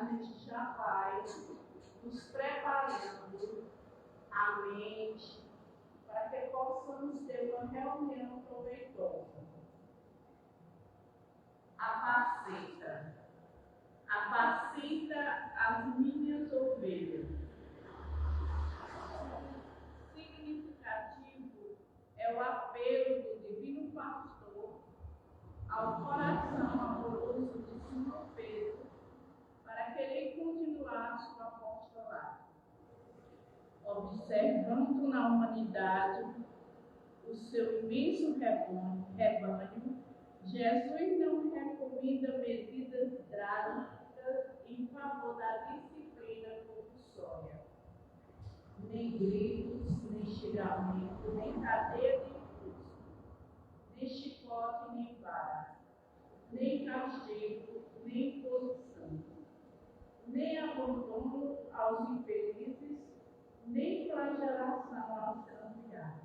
a gente já vai nos preparando a mente para que possamos ter uma reunião proveitosa. Apacenta as minhas ovelhas. Significativo é o apelo do Divino Pastor ao coração amoroso de Simão Pedro para que ele continuasse o apostolado, observando na humanidade o seu imenso rebanho. Jesus não recomenda medidas drásticas em favor da disciplina compulsória, nem gritos, nem xingamento, nem cadeia de impulso, nem chicote, nem vara, nem castigo, nem imposição, nem abandono aos infelizes, nem flagelação aos transviados,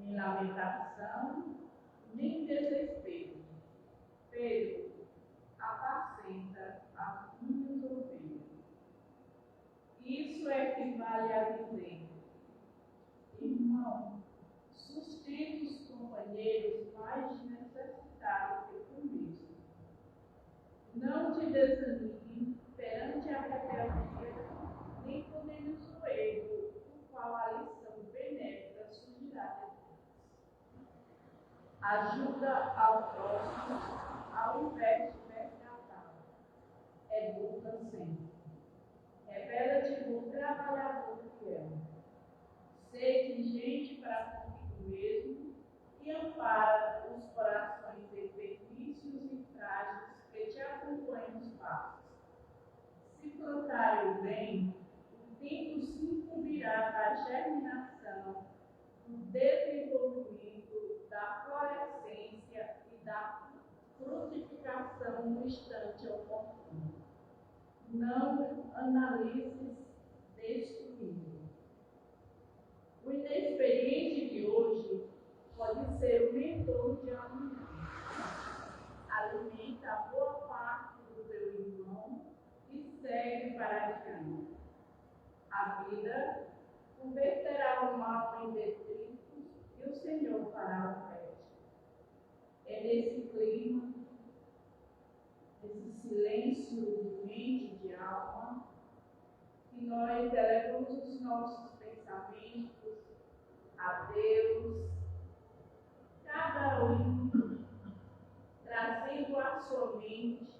nem lamentação, nem desespero. Pedro, apacenta as minhas ovelhas. Isso equivale a dizer: irmão, sustenta os companheiros mais necessitados que tu mesmo. Não te desanime perante a rebeldia, nem condenes o erro, o qual a lição benéfica surgirá depois. Ajuda ao próximo ao invés de resgatá-lo. Educa sempre. Revela-te como trabalhador fiel. Sê diligente para contigo mesmo e ampara os corações enfermícios e frágeis que te acompanham nos passos. Se plantar o bem, o tempo se incumbirá da germinação, do desenvolvimento, da florescência e da frutificação no instante oportuno. Não analises destruindo. O inexperiente de hoje pode ser o mentor de amanhã. Alimenta a boa parte do teu irmão e segue para adiante. A vida converterá o mal em detritos e o Senhor fará o resto. É nesse clima, esse silêncio de mente e de alma, que nós elevamos os nossos pensamentos a Deus, cada um trazendo à sua mente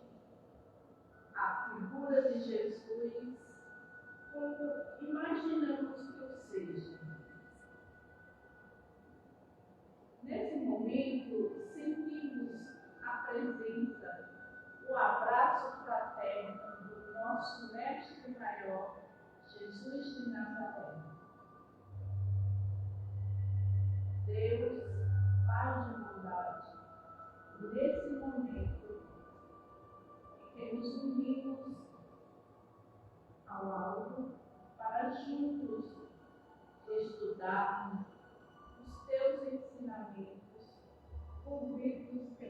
a figura de Jesus, como imaginamos que o seja. Nesse momento, sentimos a presença, o abraço fraterno do nosso Mestre Maior, Jesus de Nazaré. Deus, Pai de bondade, nesse momento em que nos unimos ao alto para juntos estudarmos os teus ensinamentos, convictos que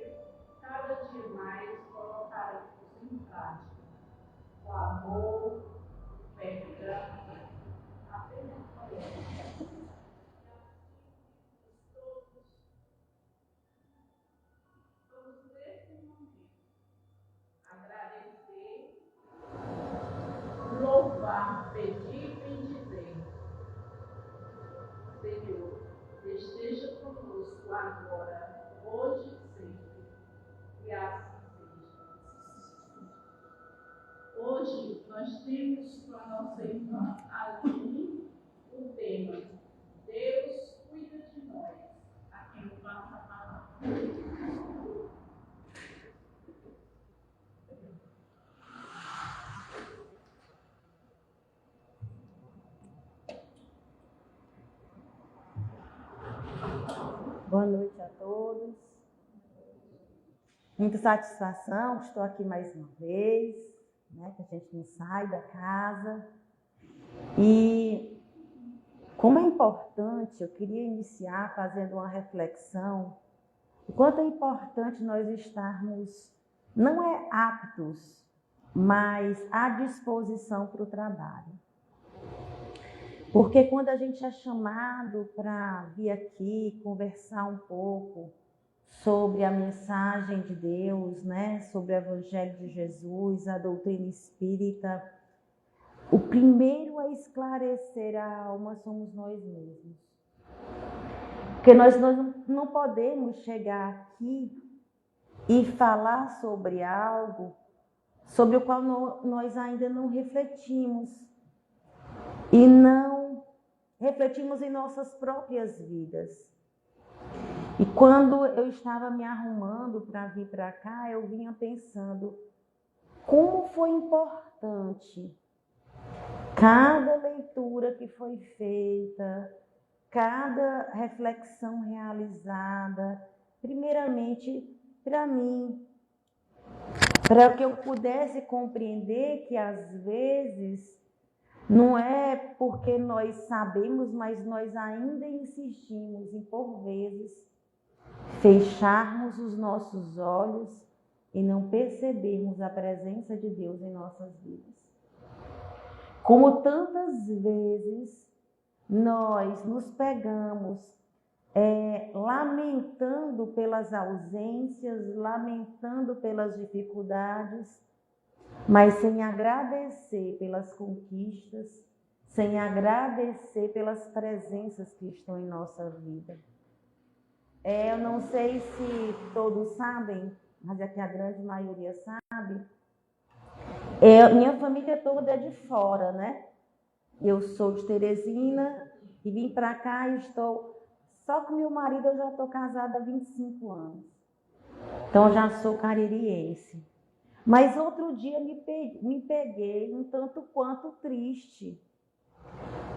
cada dia mais colocaremos em prática o amor, o perdão, a benevolência. Louvar, pedir e bendizer. Senhor, esteja conosco agora, hoje e sempre, e assim seja. Hoje nós temos com a nossa irmã Aline o tema Deus cuida de nós. A quem eu passo a palavra. Boa noite a todos. Muita satisfação, estou aqui mais uma vez, né, que a gente não sai da casa. E como é importante, eu queria iniciar fazendo uma reflexão, o quanto é importante nós estarmos, não é aptos, mas à disposição para o trabalho. Porque quando a gente é chamado para vir aqui conversar um pouco sobre a mensagem de Deus, né, sobre o Evangelho de Jesus, a doutrina espírita, o primeiro a esclarecer a alma somos nós mesmos. Porque nós não podemos chegar aqui e falar sobre algo sobre o qual nós ainda não refletimos. E não refletimos em nossas próprias vidas. E quando eu estava me arrumando para vir para cá, eu vinha pensando como foi importante cada leitura que foi feita, cada reflexão realizada, primeiramente para mim, para que eu pudesse compreender que às vezes não é porque nós sabemos, mas nós ainda insistimos em, por vezes, fecharmos os nossos olhos e não percebermos a presença de Deus em nossas vidas. Como tantas vezes nós nos pegamos lamentando pelas ausências, lamentando pelas dificuldades, mas sem agradecer pelas conquistas, sem agradecer pelas presenças que estão em nossa vida. Eu não sei se todos sabem, mas é que a grande maioria sabe. Minha família toda é de fora, né? Eu sou de Teresina e vim para cá e estou... Só com meu marido eu já estou casada há 25 anos. Então já sou caririense. Mas outro dia me peguei um tanto quanto triste,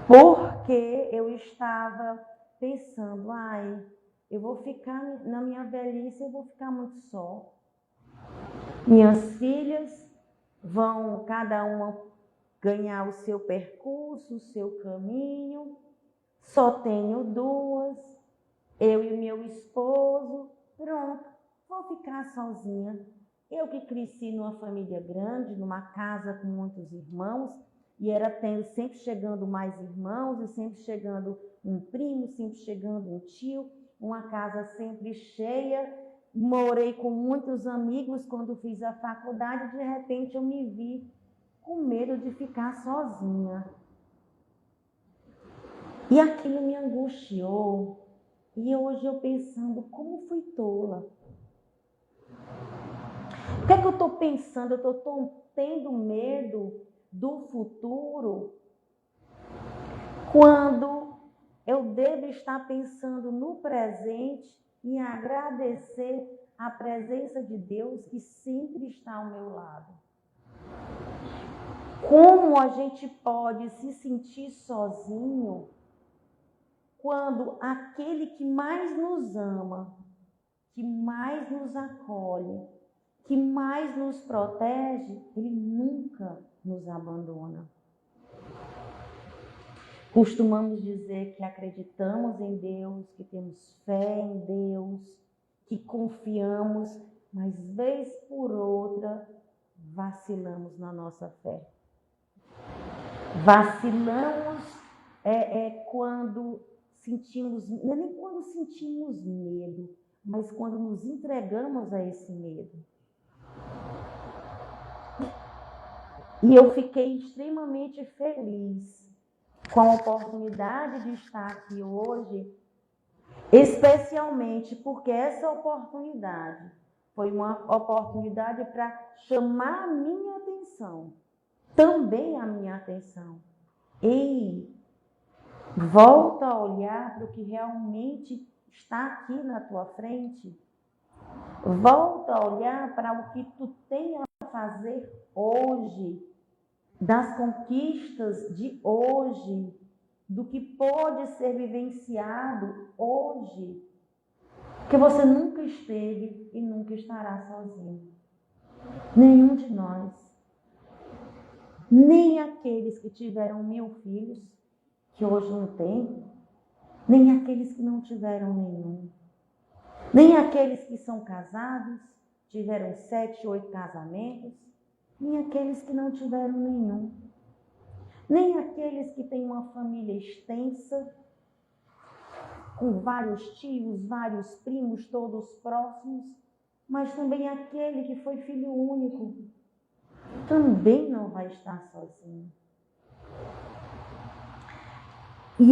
porque eu estava pensando, eu vou ficar, na minha velhice, eu vou ficar muito só. Minhas filhas vão cada uma ganhar o seu percurso, o seu caminho, só tenho duas, eu e meu esposo, pronto, vou ficar sozinha. Eu que cresci numa família grande, numa casa com muitos irmãos, e era sempre chegando mais irmãos, e sempre chegando um primo, sempre chegando um tio, uma casa sempre cheia. Morei com muitos amigos quando fiz a faculdade, de repente eu me vi com medo de ficar sozinha. E aquilo me angustiou, e hoje eu pensando, como fui tola. O que é que eu estou pensando? Eu estou tendo medo do futuro quando eu devo estar pensando no presente e agradecer a presença de Deus que sempre está ao meu lado. Como a gente pode se sentir sozinho quando aquele que mais nos ama, que mais nos acolhe, que mais nos protege, ele nunca nos abandona. Costumamos dizer que acreditamos em Deus, que temos fé em Deus, que confiamos, mas vez por outra vacilamos na nossa fé. Vacilamos quando sentimos, não é nem quando sentimos medo, mas quando nos entregamos a esse medo. E eu fiquei extremamente feliz com a oportunidade de estar aqui hoje, especialmente porque essa oportunidade foi uma oportunidade para chamar a minha atenção, também a minha atenção. Ei, volta a olhar para o que realmente está aqui na tua frente. Volta a olhar para o que tu tem a fazer hoje, das conquistas de hoje, do que pode ser vivenciado hoje, porque você nunca esteve e nunca estará sozinho. Nenhum de nós, nem aqueles que tiveram 1000 filhos, que hoje não tem, nem aqueles que não tiveram nenhum, nem aqueles que são casados, tiveram 7, 8 casamentos, nem aqueles que não tiveram nenhum, nem aqueles que têm uma família extensa, com vários tios, vários primos, todos próximos, mas também aquele que foi filho único, também não vai estar sozinho. E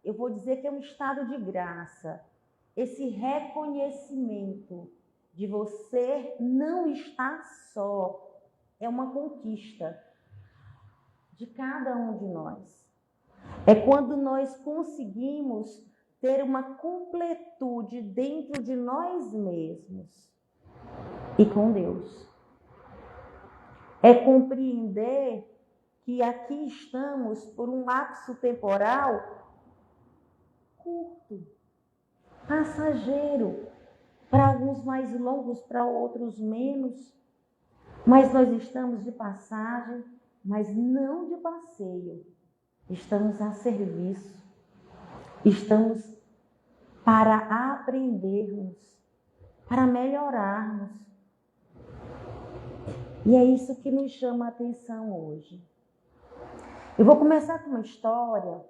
eu vou dizer que é um estado de graça, esse reconhecimento de você não estar só, é uma conquista de cada um de nós. É quando nós conseguimos ter uma completude dentro de nós mesmos e com Deus. É compreender que aqui estamos por um lapso temporal curto, passageiro, para alguns mais longos, para outros menos, mas nós estamos de passagem, mas não de passeio. Estamos a serviço, estamos para aprendermos, para melhorarmos. E é isso que nos chama a atenção hoje. Eu vou começar com uma história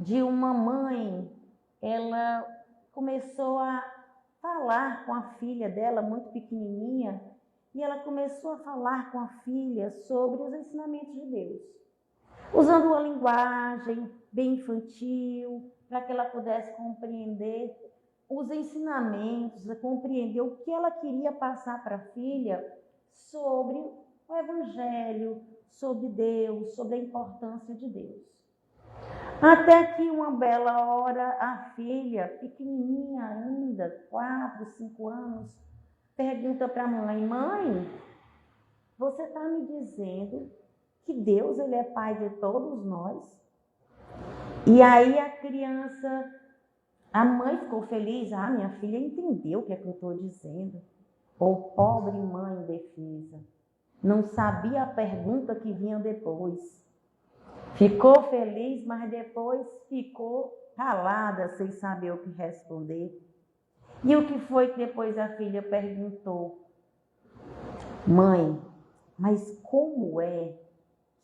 de uma mãe. Ela começou a falar com a filha dela, muito pequenininha, e ela começou a falar com a filha sobre os ensinamentos de Deus, usando uma linguagem bem infantil, para que ela pudesse compreender os ensinamentos, compreender o que ela queria passar para a filha sobre o Evangelho, sobre Deus, sobre a importância de Deus. Até que uma bela hora, a filha, pequenininha ainda, 4, 5 anos, pergunta para a mãe: mãe, você está me dizendo que Deus, ele é pai de todos nós? E aí a criança, a mãe ficou feliz: minha filha entendeu o que é que eu estou dizendo. Ô pobre mãe indefesa, não sabia a pergunta que vinha depois. Ficou feliz, mas depois ficou calada, sem saber o que responder. E o que foi que depois a filha perguntou? Mãe, mas como é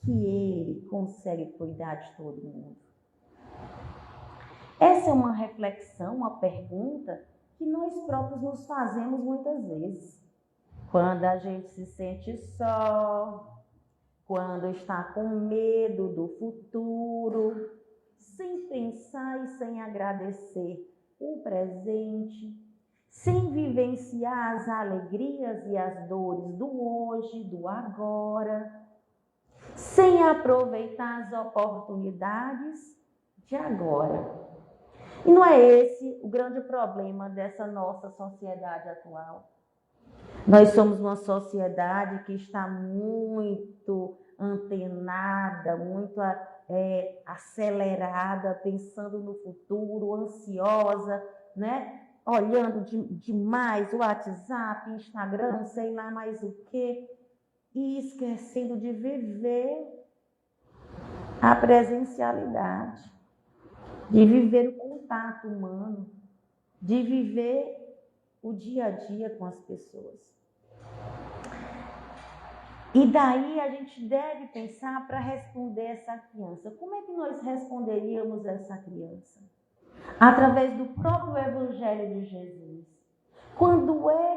que ele consegue cuidar de todo mundo? Essa é uma reflexão, uma pergunta que nós próprios nos fazemos muitas vezes. Quando a gente se sente só, quando está com medo do futuro, sem pensar e sem agradecer o presente, sem vivenciar as alegrias e as dores do hoje, do agora, sem aproveitar as oportunidades de agora. E não é esse o grande problema dessa nossa sociedade atual. Nós somos uma sociedade que está muito antenada, muito acelerada, pensando no futuro, ansiosa, né? Olhando demais o WhatsApp, Instagram, não sei lá mais o quê, e esquecendo de viver a presencialidade, de viver o contato humano, de viver o dia a dia com as pessoas. E daí a gente deve pensar para responder essa criança. Como é que nós responderíamos essa criança? Através do próprio Evangelho de Jesus. Quando é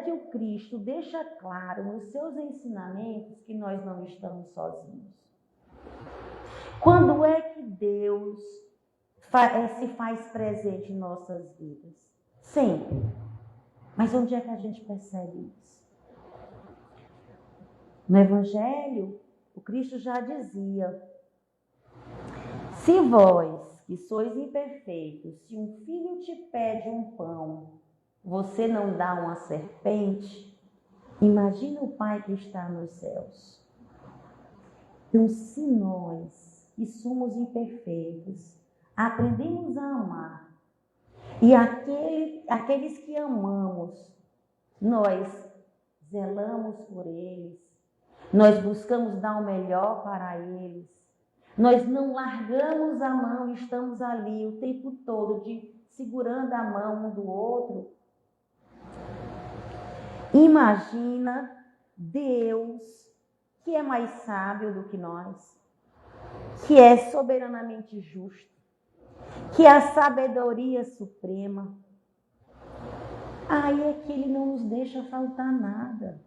que o Cristo deixa claro nos seus ensinamentos que nós não estamos sozinhos? Quando é que Deus se faz presente em nossas vidas? Sempre. Mas onde é que a gente percebe isso? No Evangelho, o Cristo já dizia: se vós, que sois imperfeitos, se um filho te pede um pão, você não dá uma serpente, imagina o Pai que está nos céus. Então, se nós, que somos imperfeitos, aprendemos a amar, e aqueles que amamos, nós zelamos por eles, nós buscamos dar o melhor para eles, nós não largamos a mão, estamos ali o tempo todo segurando a mão um do outro. Imagina Deus, que é mais sábio do que nós, que é soberanamente justo, que é a sabedoria suprema. Aí é que Ele não nos deixa faltar nada.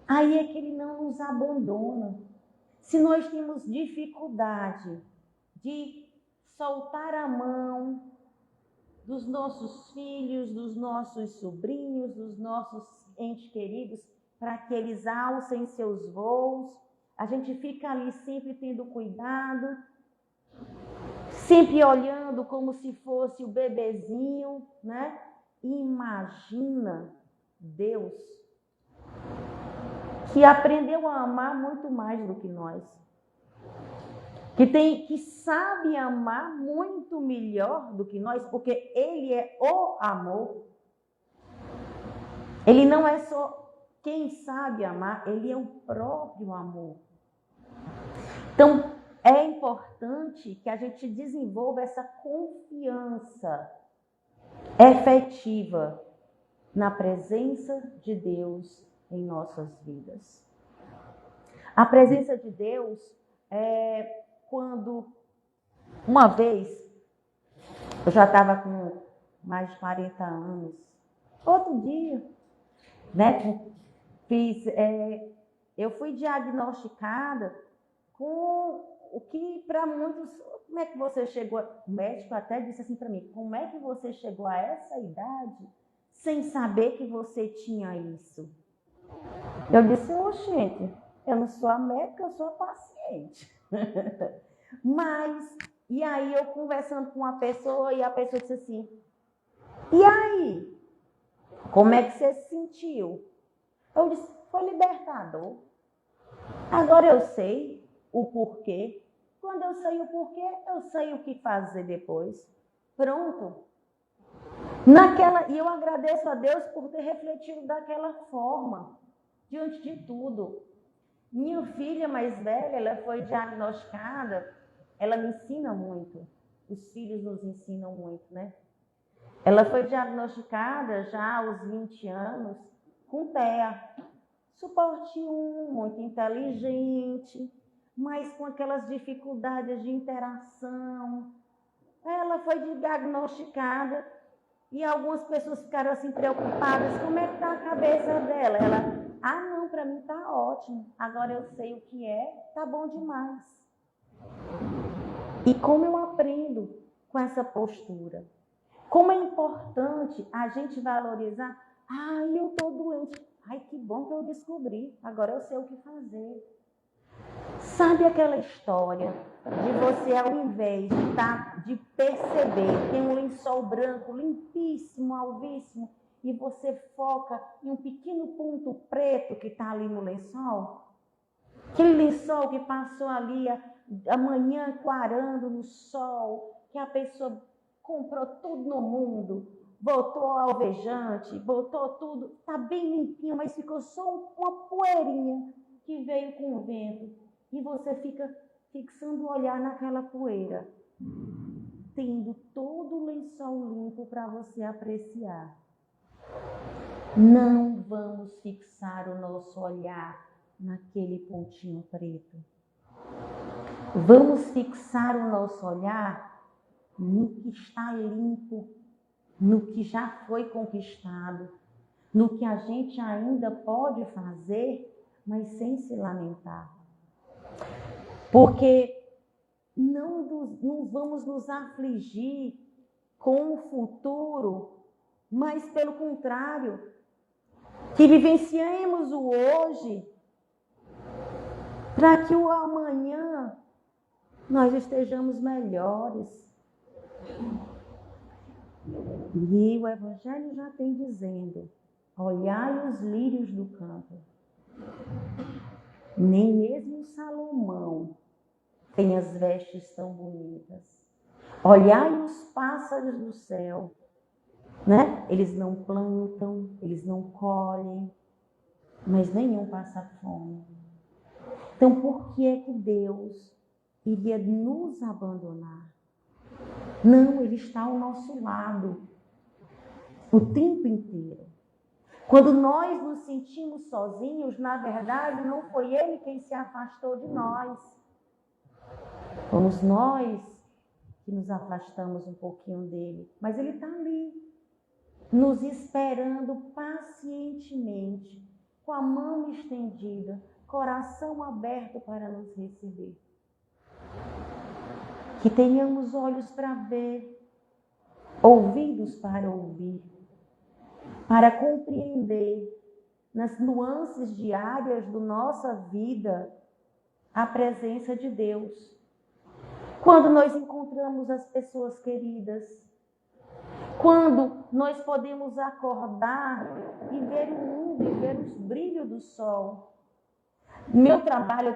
Aí é que Ele não nos abandona. Se nós temos dificuldade de soltar a mão dos nossos filhos, dos nossos sobrinhos, dos nossos entes queridos, para que eles alcem seus voos, a gente fica ali sempre tendo cuidado, sempre olhando como se fosse o bebezinho, né? Imagina Deus, que aprendeu a amar muito mais do que nós, que sabe amar muito melhor do que nós, porque Ele é o amor. Ele não é só quem sabe amar, Ele é o próprio amor. Então, é importante que a gente desenvolva essa confiança efetiva na presença de Deus em nossas vidas. A presença de Deus é quando, uma vez, eu já estava com mais de 40 anos, outro dia, né, eu fui diagnosticada com o que para muitos, como é que você chegou, o médico até disse assim para mim, como é que você chegou a essa idade sem saber que você tinha isso? Eu disse, gente, eu não sou a médica, eu sou a paciente. Mas, e aí eu conversando com uma pessoa e a pessoa disse assim, e aí, como é que você se sentiu? Eu disse, foi libertador. Agora eu sei o porquê. Quando eu sei o porquê, eu sei o que fazer depois. Pronto. E eu agradeço a Deus por ter refletido daquela forma, diante de tudo. Minha filha mais velha, ela foi diagnosticada, ela me ensina muito. Os filhos nos ensinam muito, né? Ela foi diagnosticada já aos 20 anos com TEA. Suporte 1, muito inteligente, mas com aquelas dificuldades de interação. Ela foi diagnosticada e algumas pessoas ficaram assim preocupadas, como é que está a cabeça dela? Ela, não, para mim está ótimo, agora eu sei o que é, tá bom demais. E como eu aprendo com essa postura? Como é importante a gente valorizar, eu estou doente, que bom que eu descobri, agora eu sei o que fazer. Sabe aquela história de você, ao invés de perceber, tem um lençol branco limpíssimo, alvíssimo, e você foca em um pequeno ponto preto que está ali no lençol? Aquele lençol que passou ali a manhã clarando no sol, que a pessoa comprou tudo no mundo, botou alvejante, botou tudo, está bem limpinho, mas ficou só uma poeirinha que veio com o vento. E você fica fixando o olhar naquela poeira, tendo todo o lençol limpo para você apreciar. Não vamos fixar o nosso olhar naquele pontinho preto. Vamos fixar o nosso olhar no que está limpo, no que já foi conquistado, no que a gente ainda pode fazer, mas sem se lamentar. Porque não vamos nos afligir com o futuro, mas pelo contrário, que vivenciemos o hoje, para que o amanhã nós estejamos melhores. E o Evangelho já tem dizendo, olhai os lírios do campo. Nem mesmo Salomão tem as vestes tão bonitas. Olhai os pássaros do céu, né? Eles não plantam, eles não colhem, mas nenhum passa fome. Então, por que é que Deus iria nos abandonar? Não, Ele está ao nosso lado o tempo inteiro. Quando nós nos sentimos sozinhos, na verdade, não foi Ele quem se afastou de nós. Fomos nós que nos afastamos um pouquinho dele. Mas Ele está ali, nos esperando pacientemente, com a mão estendida, coração aberto para nos receber. Que tenhamos olhos para ver, ouvidos para ouvir, para compreender nas nuances diárias da nossa vida a presença de Deus. Quando nós encontramos as pessoas queridas, quando nós podemos acordar e ver o mundo e ver os brilhos do sol. Meu trabalho,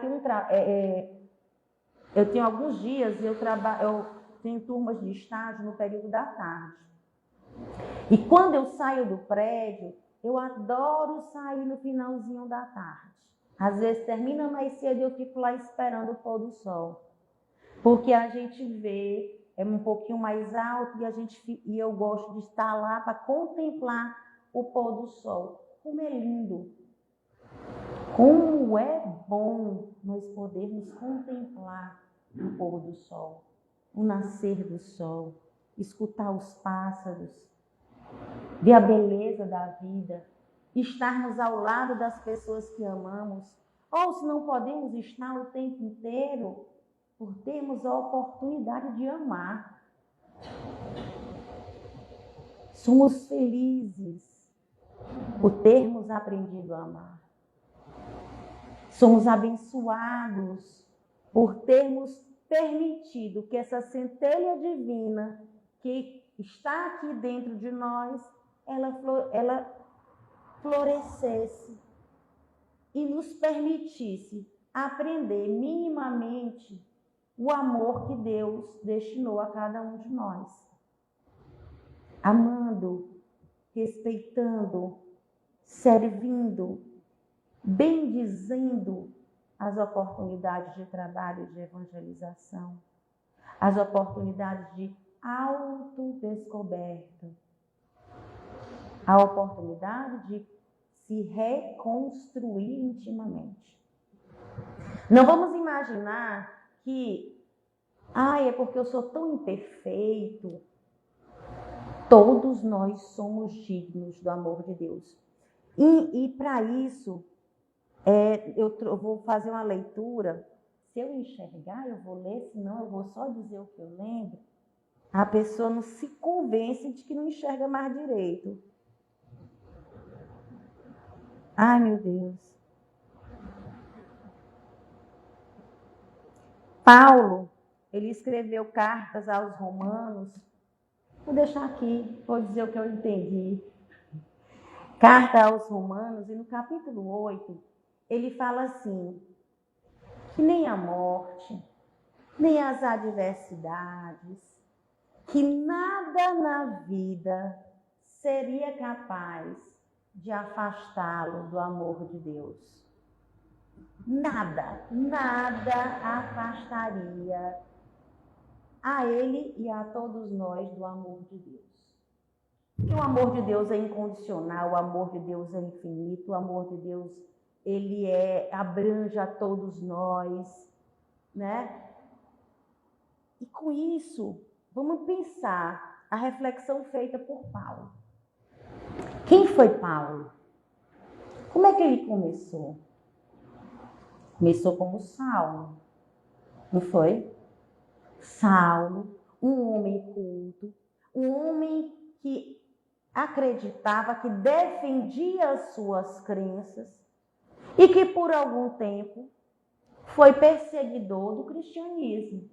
eu tenho alguns dias, eu tenho turmas de estágio no período da tarde. E quando eu saio do prédio, eu adoro sair no finalzinho da tarde. Às vezes termina mais cedo e eu fico lá esperando o pôr do sol. Porque a gente vê, é um pouquinho mais alto e eu gosto de estar lá para contemplar o pôr do sol. Como é lindo! Como é bom nós podermos contemplar o pôr do sol, o nascer do sol, escutar os pássaros, ver a beleza da vida, estarmos ao lado das pessoas que amamos, ou se não podemos estar o tempo inteiro, por termos a oportunidade de amar. Somos felizes por termos aprendido a amar. Somos abençoados por termos permitido que essa centelha divina que está aqui dentro de nós, ela florescesse e nos permitisse aprender minimamente o amor que Deus destinou a cada um de nós. Amando, respeitando, servindo, bendizendo as oportunidades de trabalho e de evangelização, as oportunidades de autodescoberta, a oportunidade de se reconstruir intimamente. Não vamos imaginar que, é porque eu sou tão imperfeito. Todos nós somos dignos do amor de Deus. E para isso, eu vou fazer uma leitura. Se eu enxergar, eu vou ler, senão eu vou só dizer o que eu lembro. A pessoa não se convence de que não enxerga mais direito. Ai, meu Deus. Paulo, ele escreveu cartas aos romanos. Vou deixar aqui, vou dizer o que eu entendi. Carta aos romanos, e no capítulo 8, ele fala assim, que nem a morte, nem as adversidades, que nada na vida seria capaz de afastá-lo do amor de Deus. Nada afastaria a ele e a todos nós do amor de Deus. Porque o amor de Deus é incondicional, o amor de Deus é infinito, o amor de Deus, ele abrange a todos nós, né? E com isso, vamos pensar a reflexão feita por Paulo. Quem foi Paulo? Como é que ele começou? Começou como Saulo, não foi? Saulo, um homem culto, um homem que acreditava, que defendia as suas crenças e que por algum tempo foi perseguidor do cristianismo.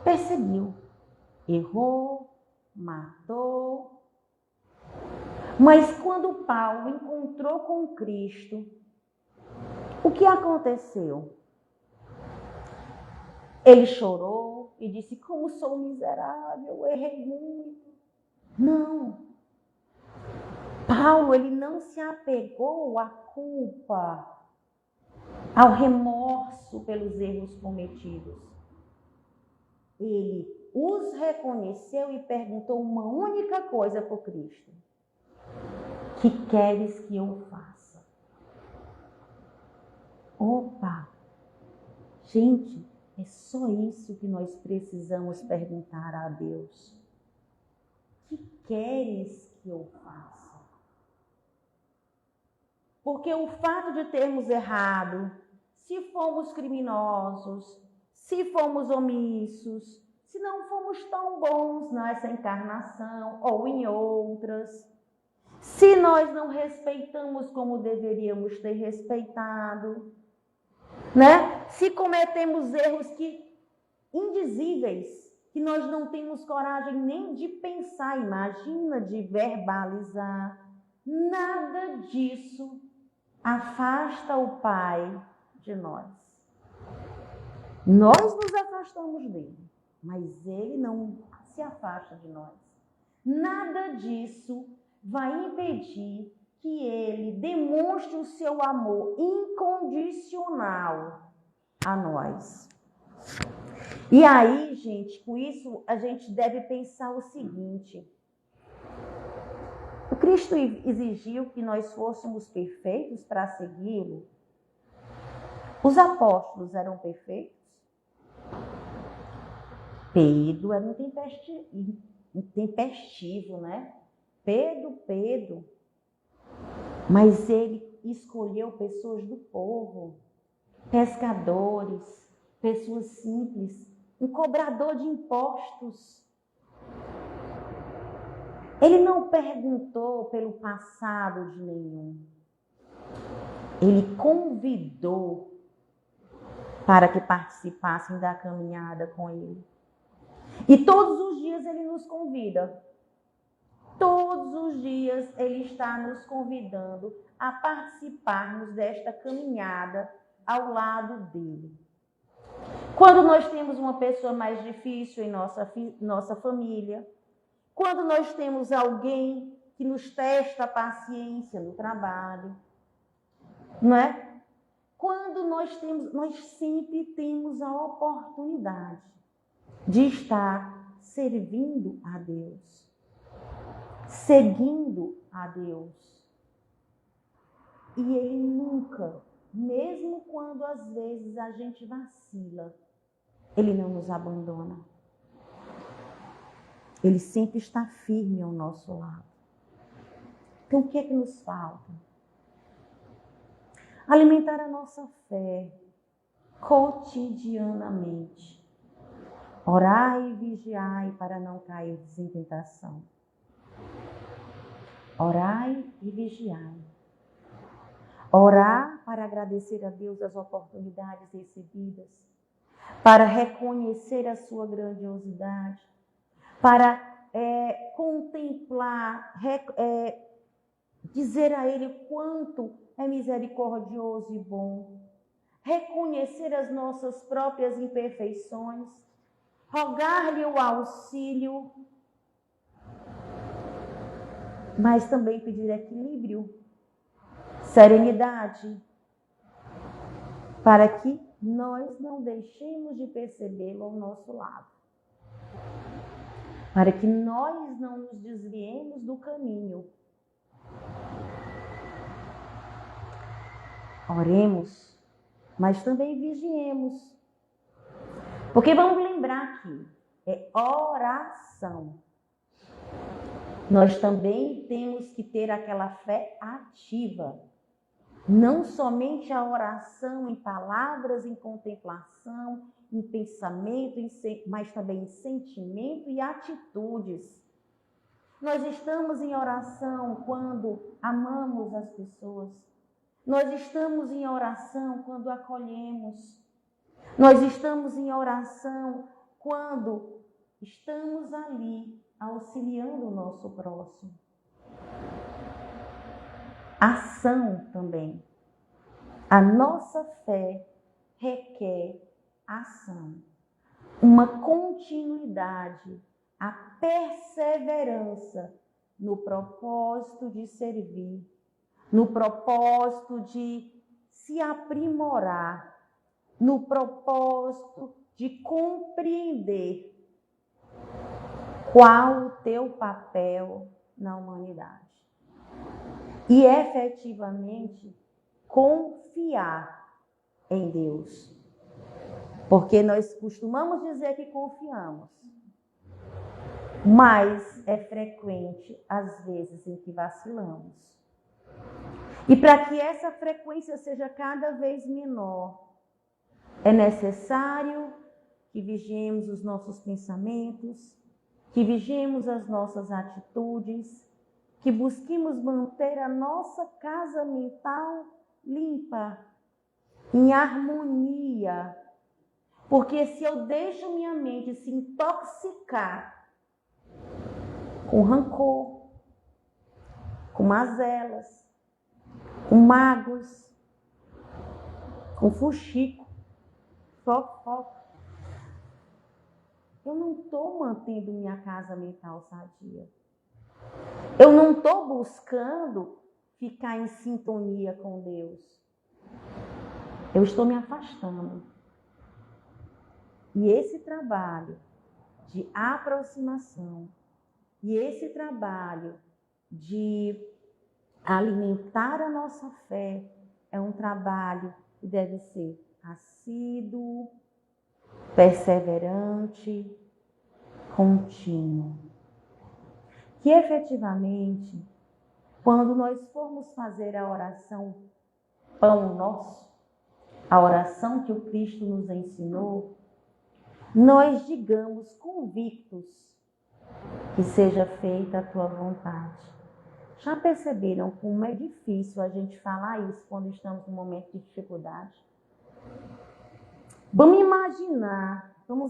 Perseguiu, errou, matou. Mas quando Paulo encontrou com Cristo, o que aconteceu? Ele chorou e disse, como sou miserável, eu errei muito. Não. Paulo, ele não se apegou à culpa, ao remorso pelos erros cometidos. Ele os reconheceu e perguntou uma única coisa para o Cristo. que queres que eu faça? Opa! Gente, é só isso que nós precisamos perguntar a Deus. O que queres que eu faça? Porque o fato de termos errado, se fomos criminosos, se fomos omissos, se não fomos tão bons nessa encarnação ou em outras, se nós não respeitamos como deveríamos ter respeitado, né? Se cometemos erros indizíveis, que nós não temos coragem nem de pensar, imagina, de verbalizar, nada disso afasta o Pai de nós. Nós nos afastamos dele, mas ele não se afasta de nós. Nada disso vai impedir que ele demonstre o seu amor incondicional a nós. E aí, gente, com isso a gente deve pensar o seguinte: o Cristo exigiu que nós fôssemos perfeitos para segui-lo? Os apóstolos eram perfeitos? Pedro era intempestivo, né? Pedro. Mas ele escolheu pessoas do povo, pescadores, pessoas simples, um cobrador de impostos. Ele não perguntou pelo passado de nenhum. Ele convidou para que participassem da caminhada com ele. E todos os dias ele nos convida. Todos os dias ele está nos convidando a participarmos desta caminhada ao lado dele. Quando nós temos uma pessoa mais difícil em nossa família, quando nós temos alguém que nos testa a paciência no trabalho, não é? Quando nós sempre temos a oportunidade de estar servindo a Deus, seguindo a Deus. E ele nunca, mesmo quando às vezes a gente vacila, ele não nos abandona. Ele sempre está firme ao nosso lado. Então, o que é que nos falta? Alimentar a nossa fé cotidianamente. Orai e vigiai para não cair em tentação. Orai e vigiai. Orar para agradecer a Deus as oportunidades recebidas, para reconhecer a sua grandiosidade, para contemplar, dizer a Ele quanto é misericordioso e bom, reconhecer as nossas próprias imperfeições, rogar-lhe o auxílio, mas também pedir equilíbrio, serenidade, para que nós não deixemos de percebê-lo ao nosso lado, para que nós não nos desviemos do caminho. Oremos, mas também vigiemos, porque vamos lembrar que é oração. Nós também temos que ter aquela fé ativa. Não somente a oração em palavras, em contemplação, em pensamento, mas também em sentimento e atitudes. Nós estamos em oração quando amamos as pessoas. Nós estamos em oração quando acolhemos. Nós estamos em oração quando estamos ali auxiliando o nosso próximo. Ação também. A nossa fé requer ação, uma continuidade, a perseverança no propósito de servir, no propósito de se aprimorar, no propósito de compreender qual o teu papel na humanidade. e efetivamente confiar em Deus. Porque nós costumamos dizer que confiamos, mas é frequente às vezes em que vacilamos. E para que essa frequência seja cada vez menor, é necessário que vigiemos os nossos pensamentos, que vigiemos as nossas atitudes, que busquemos manter a nossa casa mental limpa, em harmonia. Porque se eu deixo minha mente se intoxicar com rancor, com mazelas, com mágoas, com fuxico, fofoca, eu não estou mantendo minha casa mental sadia. Eu não estou buscando ficar em sintonia com Deus. Eu estou me afastando. E esse trabalho de aproximação, e esse trabalho de alimentar a nossa fé, é um trabalho que deve ser assíduo, perseverante, contínuo. Que efetivamente, quando nós formos fazer a oração Pão Nosso, a oração que o Cristo nos ensinou, nós digamos convictos que seja feita a tua vontade. Já perceberam como é difícil a gente falar isso quando estamos num momento de dificuldade? Vamos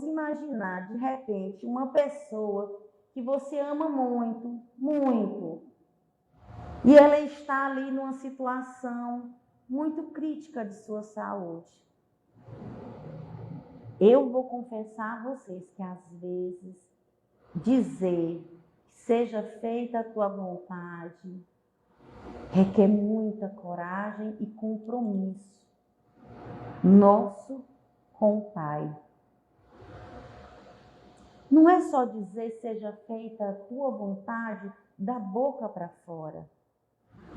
imaginar de repente uma pessoa que você ama muito, muito, e ela está ali numa situação muito crítica de sua saúde. Eu vou confessar a vocês que às vezes dizer que seja feita a tua vontade requer muita coragem e compromisso nosso com o Pai. Não é só dizer seja feita a tua vontade da boca para fora,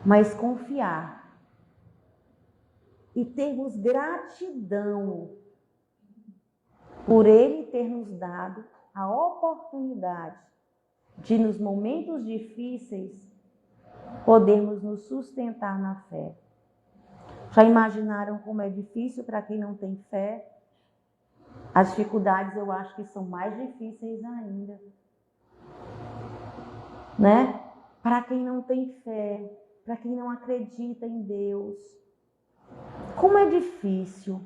mas confiar e termos gratidão por Ele ter nos dado a oportunidade de, nos momentos difíceis, podermos nos sustentar na fé. Já imaginaram como é difícil para quem não tem fé? As dificuldades eu acho que são mais difíceis ainda, né? Para quem não tem fé, para quem não acredita em Deus. Como é difícil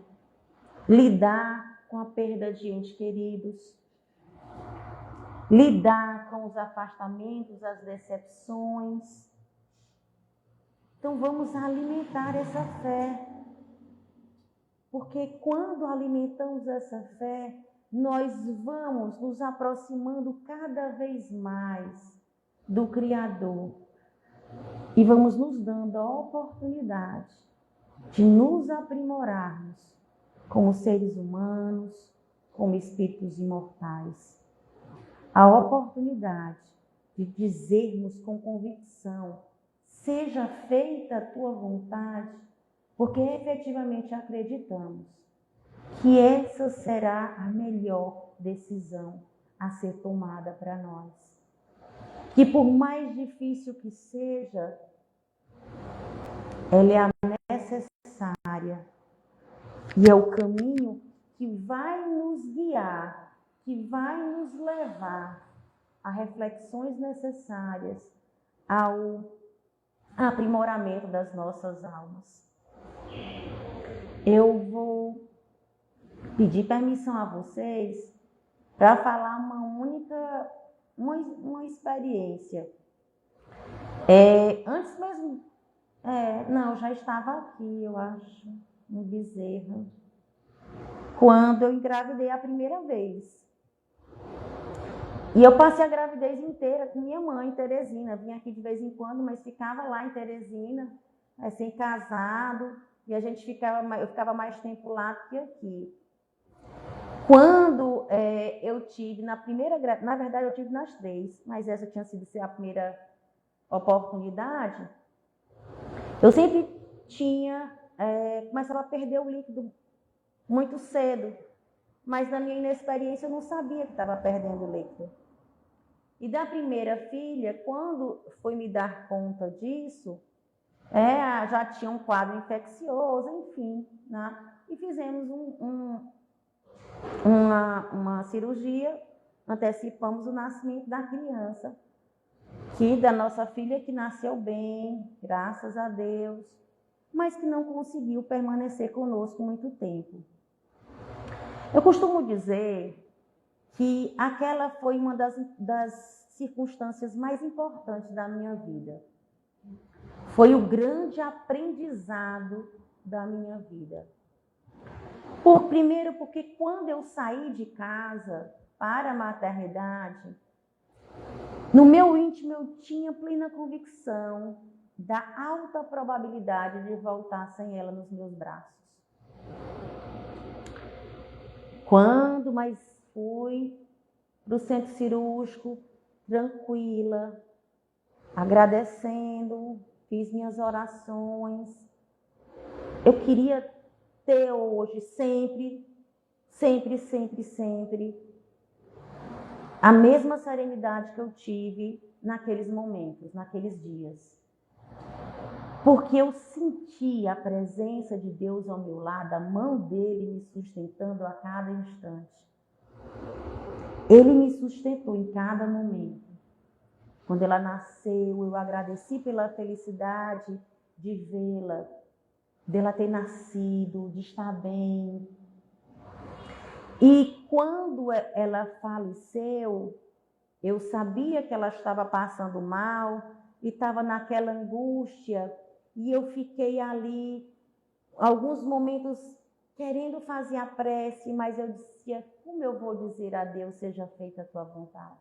lidar com a perda de entes queridos, lidar com os afastamentos, as decepções. Então vamos alimentar essa fé. Porque quando alimentamos essa fé, nós vamos nos aproximando cada vez mais do Criador. E vamos nos dando a oportunidade de nos aprimorarmos como seres humanos, como espíritos imortais. A oportunidade de dizermos com convicção, seja feita a tua vontade, porque efetivamente acreditamos que essa será a melhor decisão a ser tomada para nós. Que por mais difícil que seja, ela é a necessária e é o caminho que vai nos guiar, que vai nos levar a reflexões necessárias ao aprimoramento das nossas almas. Eu vou pedir permissão a vocês para falar uma experiência. Antes mesmo, eu já estava aqui, eu acho, no Bezerra, quando eu engravidei a primeira vez. E eu passei a gravidez inteira com minha mãe, Teresina. Vinha aqui de vez em quando, mas ficava lá em Teresina, recém-casado, e eu ficava mais tempo lá do que aqui. Quando eu tive na verdade eu tive nas 3, mas essa tinha sido a primeira oportunidade, Eu sempre começava a perder o líquido muito cedo, mas na minha inexperiência eu não sabia que estava perdendo o líquido. E da primeira filha, quando foi me dar conta disso, já tinha um quadro infeccioso, enfim, né? E fizemos uma cirurgia, antecipamos o nascimento da criança, da nossa filha, que nasceu bem, graças a Deus, mas que não conseguiu permanecer conosco muito tempo. Eu costumo dizer que aquela foi uma das circunstâncias mais importantes da minha vida. Foi o grande aprendizado da minha vida. Primeiro, porque quando eu saí de casa para a maternidade, no meu íntimo eu tinha plena convicção da alta probabilidade de voltar sem ela nos meus braços. Mas fui para o centro cirúrgico, tranquila, agradecendo, fiz minhas orações. Eu queria ter hoje, sempre, a mesma serenidade que eu tive naqueles momentos, naqueles dias. Porque eu senti a presença de Deus ao meu lado, a mão dele me sustentando a cada instante. Ele me sustentou em cada momento. Quando ela nasceu, eu agradeci pela felicidade de vê-la, dela ter nascido, de estar bem. E quando ela faleceu, eu sabia que ela estava passando mal e estava naquela angústia. E eu fiquei ali, alguns momentos, querendo fazer a prece, mas eu dizia, como eu vou dizer a Deus, seja feita a tua vontade?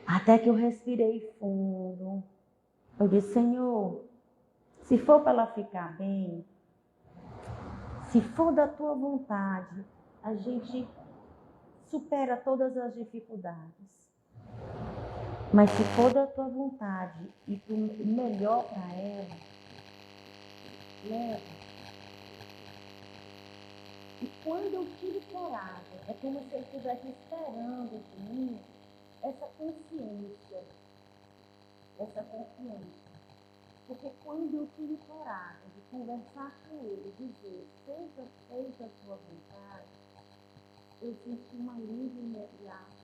Até que eu respirei fundo. Eu disse, Senhor, se for para ela ficar bem, se for da tua vontade, a gente supera todas as dificuldades. Mas se for da tua vontade e para o melhor para ela, leva. E quando eu tive coragem, é como se ele estivesse esperando de mim essa consciência. Porque quando eu tive coragem de conversar com ele, dizer, seja feita a tua vontade, eu senti uma alívio imediato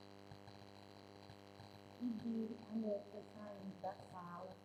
e vi a médica saindo da sala.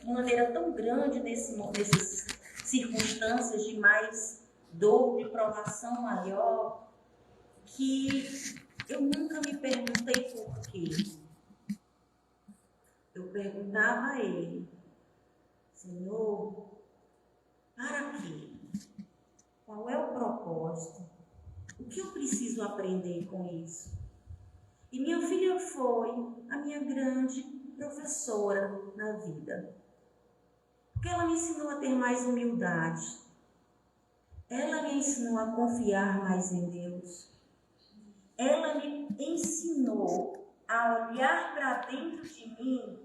De maneira tão grande nessas circunstâncias de mais dor, de provação maior, que eu nunca me perguntei por quê. Eu perguntava a ele, Senhor, para quê? Qual é o propósito? O que eu preciso aprender com isso? E minha filha foi a minha grande professora na vida. Porque ela me ensinou a ter mais humildade. Ela me ensinou a confiar mais em Deus. Ela me ensinou a olhar para dentro de mim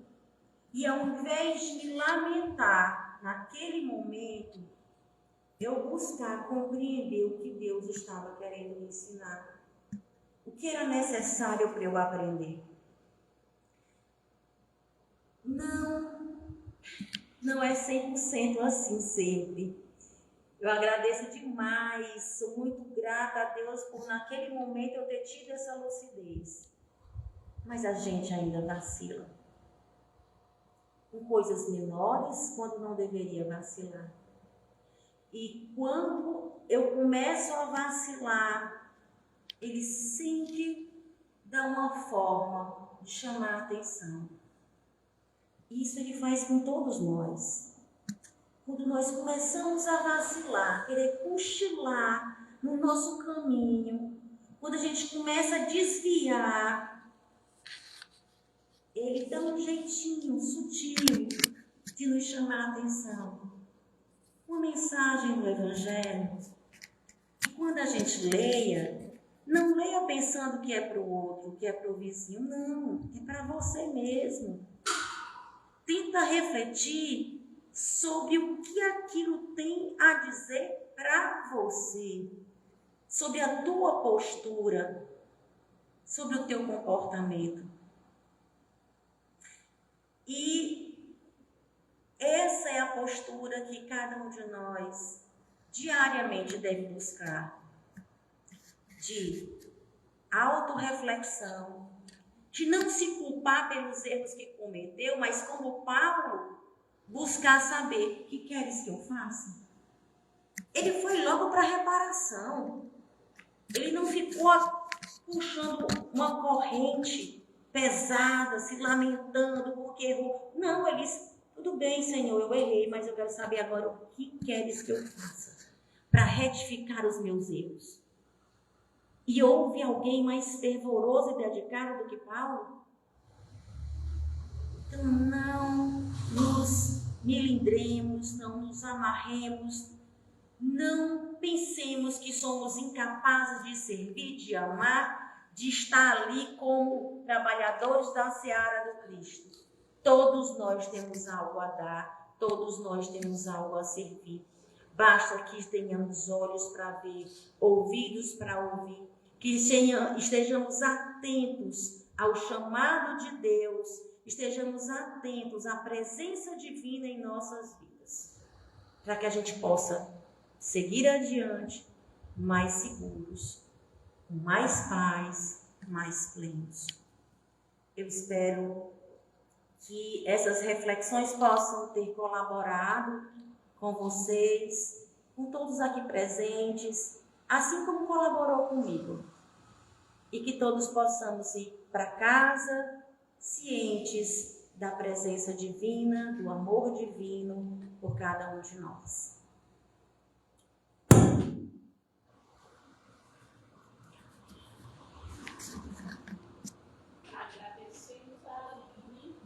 e, ao invés de me lamentar naquele momento, eu buscar compreender o que Deus estava querendo me ensinar. O que era necessário para eu aprender. Não é 100% assim sempre. Eu agradeço demais, sou muito grata a Deus por naquele momento eu ter tido essa lucidez. mas a gente ainda vacila. Com coisas menores, quando não deveria vacilar. E quando eu começo a vacilar, ele sempre dá uma forma de chamar a atenção. Isso ele faz com todos nós. Quando nós começamos a vacilar, querer cochilar no nosso caminho, quando a gente começa a desviar, ele dá um jeitinho sutil de nos chamar a atenção. Uma mensagem do Evangelho, que quando a gente leia, não leia pensando que é para o outro, que é para o vizinho, não, é para você mesmo. Tenta refletir sobre o que aquilo tem a dizer para você, sobre a tua postura, sobre o teu comportamento. E essa é a postura que cada um de nós diariamente deve buscar, de autorreflexão, de não se culpar pelos erros que cometeu, mas como Paulo, buscar saber: o que queres que eu faça? Ele foi logo para a reparação. Ele não ficou puxando uma corrente pesada, se lamentando porque errou. Não, ele disse: tudo bem, Senhor, eu errei, mas eu quero saber agora o que queres que eu faça para retificar os meus erros. E houve alguém mais fervoroso e dedicado do que Paulo? Então não nos melindremos, não nos amarremos, não pensemos que somos incapazes de servir, de amar, de estar ali como trabalhadores da seara do Cristo. Todos nós temos algo a dar, todos nós temos algo a servir. Basta que tenhamos olhos para ver, ouvidos para ouvir, que estejamos atentos ao chamado de Deus, estejamos atentos à presença divina em nossas vidas, para que a gente possa seguir adiante mais seguros, com mais paz, mais plenos. Eu espero que essas reflexões possam ter colaborado com vocês, com todos aqui presentes, assim como colaborou comigo. E que todos possamos ir para casa cientes da presença divina, do amor divino por cada um de nós. Agradecemos a Aline.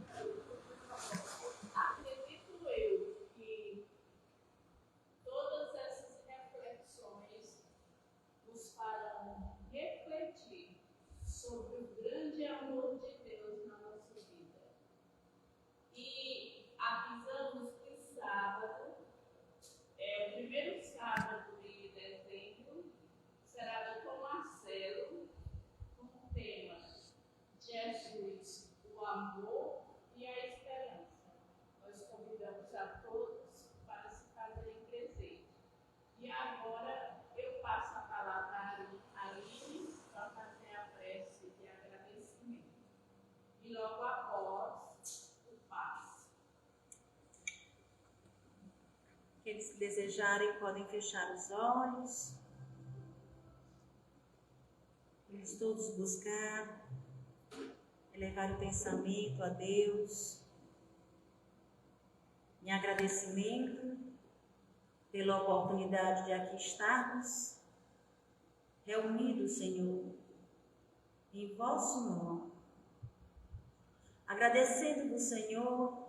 Acredito eu que todas essas reflexões nos farão refletir sobre o grande amor de Deus na nossa vida. E avisamos que sábado, o primeiro sábado de dezembro, será com Marcelo, com o tema Jesus, o amor e a esperança. Nós convidamos a todos para se fazerem presentes. E agora eu passo a palavra a Aline para fazer a prece de agradecimento. E logo após, o passe. Aqueles que desejarem podem fechar os olhos. Vamos todos buscar elevar o pensamento a Deus em agradecimento pela oportunidade de aqui estarmos reunidos, Senhor, em vosso nome. Agradecendo do Senhor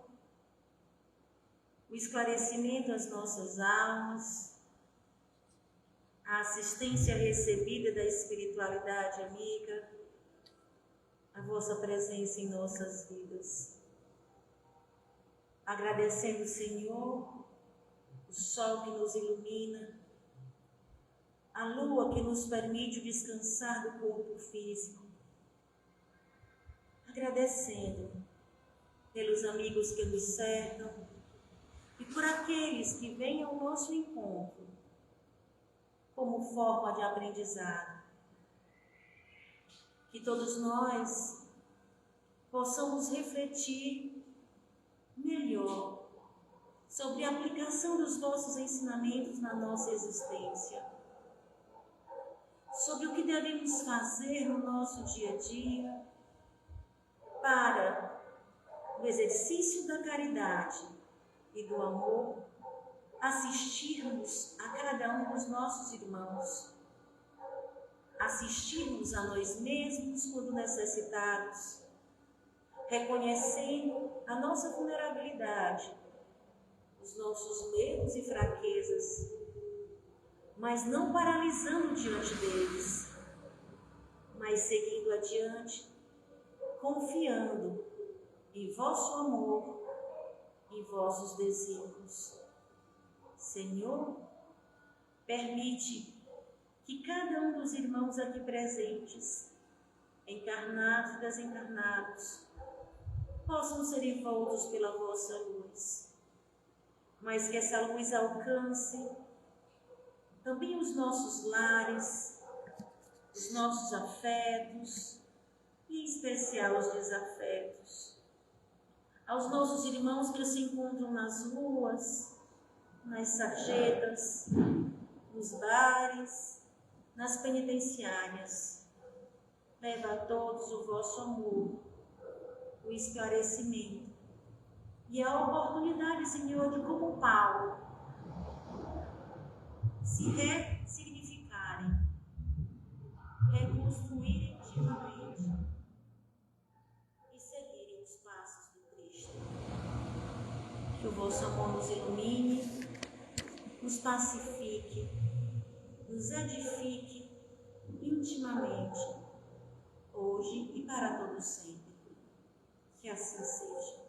o esclarecimento às nossas almas, a assistência recebida da espiritualidade amiga, a vossa presença em nossas vidas. Agradecendo, Senhor, o sol que nos ilumina, a lua que nos permite descansar do corpo físico. Agradecendo pelos amigos que nos cercam e por aqueles que vêm ao nosso encontro como forma de aprendizado. Que todos nós possamos refletir melhor sobre a aplicação dos vossos ensinamentos na nossa existência, sobre o que devemos fazer no nosso dia a dia para o exercício da caridade e do amor, assistirmos a cada um dos nossos irmãos, assistirmos a nós mesmos quando necessitados, reconhecendo a nossa vulnerabilidade, os nossos medos e fraquezas, mas não paralisando diante deles, mas seguindo adiante, confiando em vosso amor, em vossos desígnios. Senhor, permite que cada um dos irmãos aqui presentes, encarnados e desencarnados, possam ser envoltos pela vossa luz, mas que essa luz alcance também os nossos lares, os nossos afetos, e em especial os desafetos. Aos nossos irmãos que se encontram nas ruas, nas sarjetas, nos bares, nas penitenciárias. Leva a todos o vosso amor, o esclarecimento e a oportunidade, Senhor, de como Paulo se ressignificarem, reconstruírem intimamente e seguirem os passos do Cristo. Que o vosso amor nos ilumine, nos pacifique, nos edifique intimamente, hoje e para todo sempre. Que assim seja.